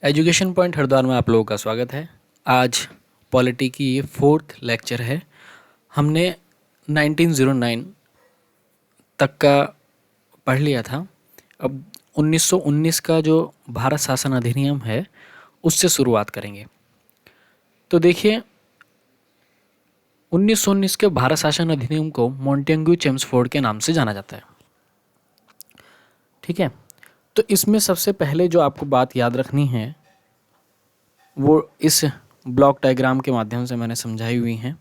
Education point Haridwar में आप लोगों का स्वागत है। आज पॉलिटी की ये 4th लेक्चर है। हमने 1909 तक का पढ़ लिया था। अब 1919 का जो भारत शासन अधिनियम है उससे शुरुआत करेंगे। तो देखिए, 1919 के भारत शासन अधिनियम को मॉन्टेग्यू चेम्सफोर्ड के नाम से जाना जाता है। ठीक है, तो इसमें सबसे पहले जो आपको बात याद रखनी है वो इस ब्लॉक डायग्राम के माध्यम से मैंने समझाई हुई हैं।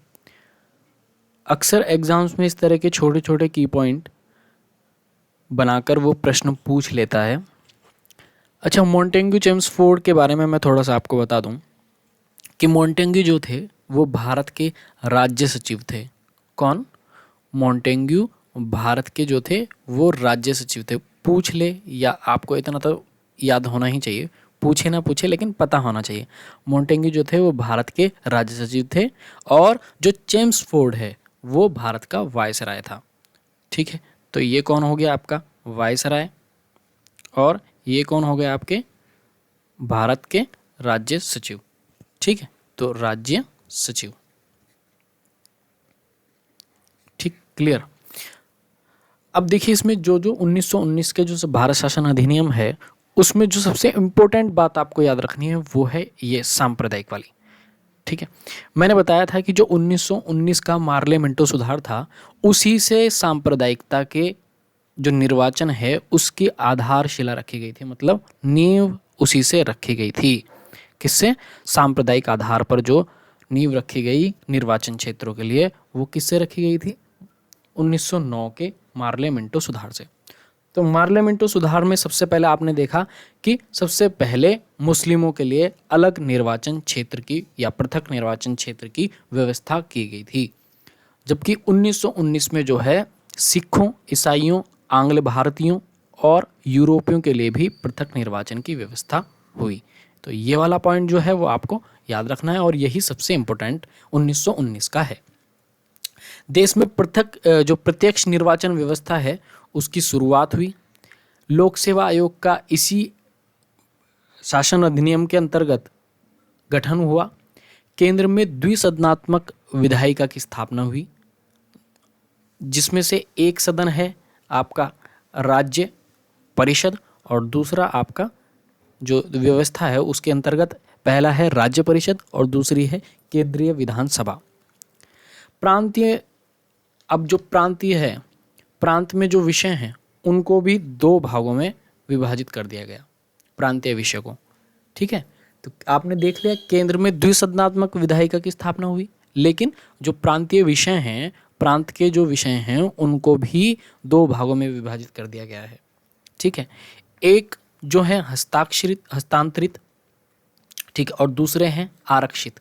अक्सर एग्जाम्स में इस तरह के छोटे छोटे की पॉइंट बनाकर वो प्रश्न पूछ लेता है। अच्छा, मॉन्टेग्यू चेम्सफोर्ड के बारे में मैं थोड़ा सा आपको बता दूं कि मॉन्टेग्यू जो थे वो भारत के राज्य सचिव थे। कौन? मॉन्टेग्यू भारत के जो थे वो राज्य सचिव थे। पूछ ले, या आपको इतना तो याद होना ही चाहिए, पूछे ना पूछे लेकिन पता होना चाहिए। मॉन्टेग्यू जो थे वो भारत के राज्य सचिव थे और जो चेम्सफोर्ड है वो भारत का वायसराय था। ठीक है, तो ये कौन हो गया आपका वायसराय और ये कौन हो गया आपके भारत के राज्य सचिव। ठीक है, तो राज्य सचिव। ठीक, क्लियर। अब देखिए, इसमें जो जो 1919 के जो भारत शासन अधिनियम है उसमें जो सबसे इम्पोर्टेंट बात आपको याद रखनी है वो है ये सांप्रदायिक वाली। ठीक है, मैंने बताया था कि जो 1919 का मार्ले मिंटो सुधार था उसी से सांप्रदायिकता के जो निर्वाचन है उसकी आधारशिला रखी गई थी, मतलब नींव उसी से रखी गई थी। किससे? सांप्रदायिक आधार पर जो नींव रखी गई निर्वाचन क्षेत्रों के लिए वो किससे रखी गई थी? 1909 के मार्ले मिंटो सुधार से। तो मार्ले मिंटो सुधार में सबसे पहले आपने देखा कि सबसे पहले मुस्लिमों के लिए अलग निर्वाचन क्षेत्र की या पृथक निर्वाचन क्षेत्र की व्यवस्था की गई थी, जबकि 1919 में जो है सिखों, ईसाइयों, आंग्ल भारतीयों और यूरोपियों के लिए भी पृथक निर्वाचन की व्यवस्था हुई। तो ये वाला पॉइंट जो है वो आपको याद रखना है और यही सबसे इम्पोर्टेंट 1919 का है। देश में पृथक जो प्रत्यक्ष निर्वाचन व्यवस्था है उसकी शुरुआत हुई। लोक सेवा आयोग का इसी शासन अधिनियम के अंतर्गत गठन हुआ। केंद्र में द्विसदनात्मक विधायिका की स्थापना हुई, जिसमें से एक सदन है आपका राज्य परिषद और दूसरा आपका जो व्यवस्था है उसके अंतर्गत पहला है राज्य परिषद और दूसरी है केंद्रीय विधानसभा। प्रांतीय, अब जो प्रांतीय है, प्रांत में जो विषय हैं उनको भी 2 भागों में विभाजित कर दिया गया, प्रांतीय विषय को। ठीक है, तो आपने देख लिया केंद्र में द्विसदनात्मक विधायिका की स्थापना हुई, लेकिन जो प्रांतीय विषय हैं, प्रांत के जो विषय हैं उनको भी 2 भागों में विभाजित कर दिया गया है। ठीक है, एक जो है हस्तांतरित, ठीक, और दूसरे हैं आरक्षित।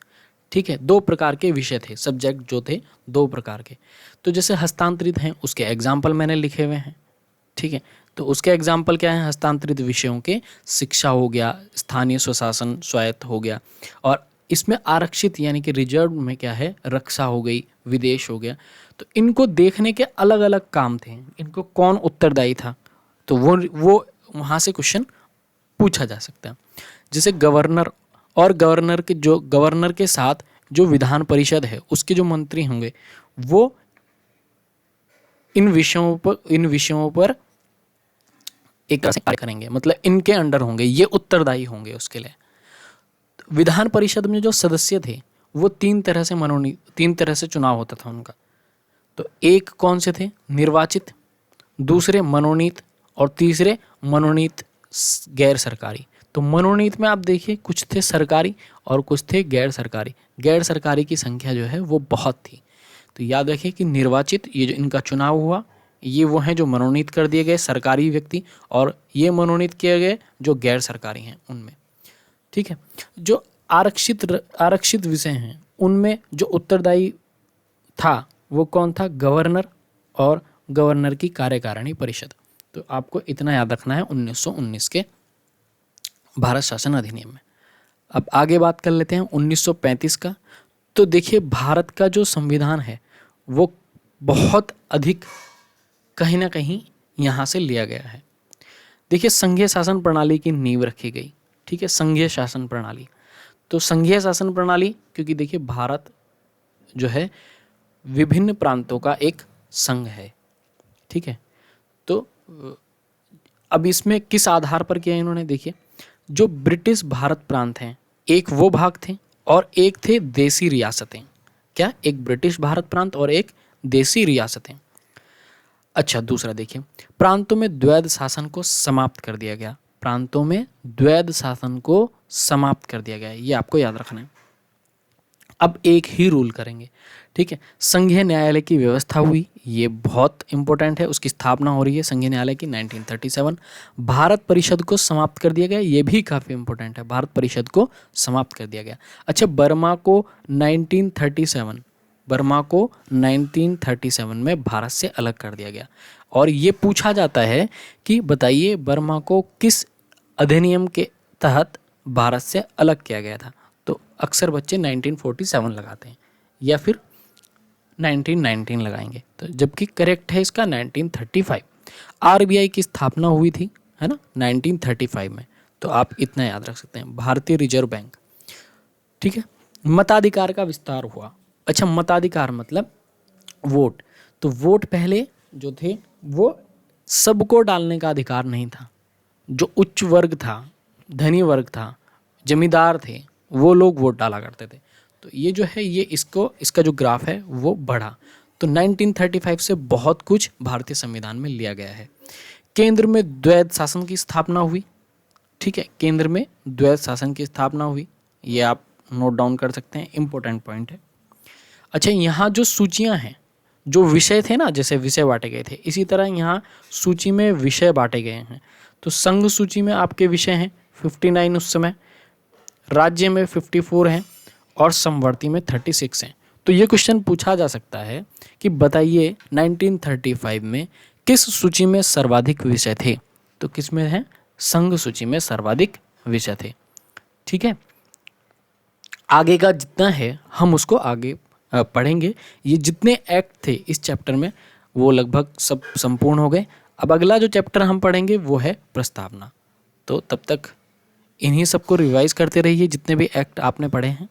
ठीक है, 2 प्रकार के विषय थे, सब्जेक्ट जो थे 2 प्रकार के। तो जैसे हस्तांतरित हैं उसके एग्जाम्पल मैंने लिखे हुए हैं। ठीक है, तो उसके एग्जाम्पल क्या है? हस्तांतरित विषयों के शिक्षा हो गया, स्थानीय स्वशासन, स्वायत्त हो गया, और इसमें आरक्षित यानी कि रिजर्व में क्या है? रक्षा हो गई, विदेश हो गया। तो इनको देखने के अलग अलग काम थे, इनको कौन उत्तरदायी था, तो वो वहाँ से क्वेश्चन पूछा जा सकता है। जैसे गवर्नर, और गवर्नर के साथ जो विधान परिषद है उसके जो मंत्री होंगे वो इन विषयों पर एक तरह से कार्य करेंगे, मतलब इनके अंडर होंगे, ये उत्तरदायी होंगे उसके लिए। विधान परिषद में जो सदस्य थे वो 3 तरह से चुनाव होता था उनका। तो एक कौन से थे? निर्वाचित, दूसरे मनोनीत और तीसरे मनोनीत गैर सरकारी। तो मनोनीत में आप देखिए कुछ थे सरकारी और कुछ थे गैर सरकारी। गैर सरकारी की संख्या जो है वो बहुत थी। तो याद रखिए कि निर्वाचित, ये जो इनका चुनाव हुआ, ये वो हैं जो मनोनीत कर दिए गए सरकारी व्यक्ति, और ये मनोनीत किए गए जो गैर सरकारी हैं उनमें। ठीक है, जो आरक्षित विषय हैं उनमें जो उत्तरदायी था वो कौन था? गवर्नर और गवर्नर की कार्यकारिणी परिषद। तो आपको इतना याद रखना है 1919 के भारत शासन अधिनियम में। अब आगे बात कर लेते हैं 1935 का। तो देखिए, भारत का जो संविधान है वो बहुत अधिक कहीं ना कहीं यहाँ से लिया गया है। देखिए, संघीय शासन प्रणाली की नींव रखी गई। ठीक है, संघीय शासन प्रणाली। तो संघीय शासन प्रणाली, क्योंकि देखिए भारत जो है विभिन्न प्रांतों का एक संघ है, ठीक है। तो अब इसमें किस आधार पर किया इन्होंने, देखिए जो ब्रिटिश भारत प्रांत हैं, एक वो भाग थे और एक थे देसी रियासतें। क्या, एक ब्रिटिश भारत प्रांत और एक देसी रियासतें। अच्छा, दूसरा देखिए, प्रांतों में द्वैध शासन को समाप्त कर दिया गया। प्रांतों में द्वैध शासन को समाप्त कर दिया गया, ये आपको याद रखना है। अब एक ही रूल करेंगे, ठीक है। संघीय न्यायालय की व्यवस्था हुई, ये बहुत इंपॉर्टेंट है, उसकी स्थापना हो रही है संघीय न्यायालय की 1937। भारत परिषद को समाप्त कर दिया गया, ये भी काफ़ी इंपॉर्टेंट है, भारत परिषद को समाप्त कर दिया गया। अच्छा, बर्मा को 1937 में भारत से अलग कर दिया गया। और ये पूछा जाता है कि बताइए बर्मा को किस अधिनियम के तहत भारत से अलग किया गया था। तो अक्सर बच्चे 1947 लगाते हैं या फिर 1919 लगाएंगे, तो जबकि करेक्ट है इसका 1935। आरबीआई की स्थापना हुई थी, है ना, 1935 में। तो आप इतना याद रख सकते हैं, भारतीय रिजर्व बैंक, ठीक है। मताधिकार का विस्तार हुआ। अच्छा, मताधिकार मतलब वोट। तो वोट पहले जो थे वो सबको डालने का अधिकार नहीं था। जो उच्च वर्ग था, धनी वर्ग था, जमींदार थे, वो लोग वोट डाला करते थे। तो ये जो है, ये इसका जो ग्राफ है वो बढ़ा। तो 1935 से बहुत कुछ भारतीय संविधान में लिया गया है। केंद्र में द्वैध शासन की स्थापना हुई, ठीक है, केंद्र में द्वैध शासन की स्थापना हुई, ये आप नोट डाउन कर सकते हैं, इंपॉर्टेंट पॉइंट है। अच्छा, यहाँ जो सूचियाँ हैं, जो विषय थे ना, जैसे विषय बांटे गए थे, इसी तरह यहाँ सूची में विषय बांटे गए हैं। तो संघ सूची में आपके विषय हैं 59 उस समय, राज्य में 54 हैं और समवर्ती में 36 हैं। तो ये क्वेश्चन पूछा जा सकता है कि बताइए 1935 में किस सूची में सर्वाधिक विषय थे। तो किस में है, संघ सूची में सर्वाधिक विषय थे, ठीक है। आगे का जितना है हम उसको आगे पढ़ेंगे। ये जितने एक्ट थे इस चैप्टर में वो लगभग सब संपूर्ण हो गए। अब अगला जो चैप्टर हम पढ़ेंगे वो है प्रस्तावना। तो तब तक इन्हीं सबको रिवाइज करते रहिए जितने भी एक्ट आपने पढ़े हैं।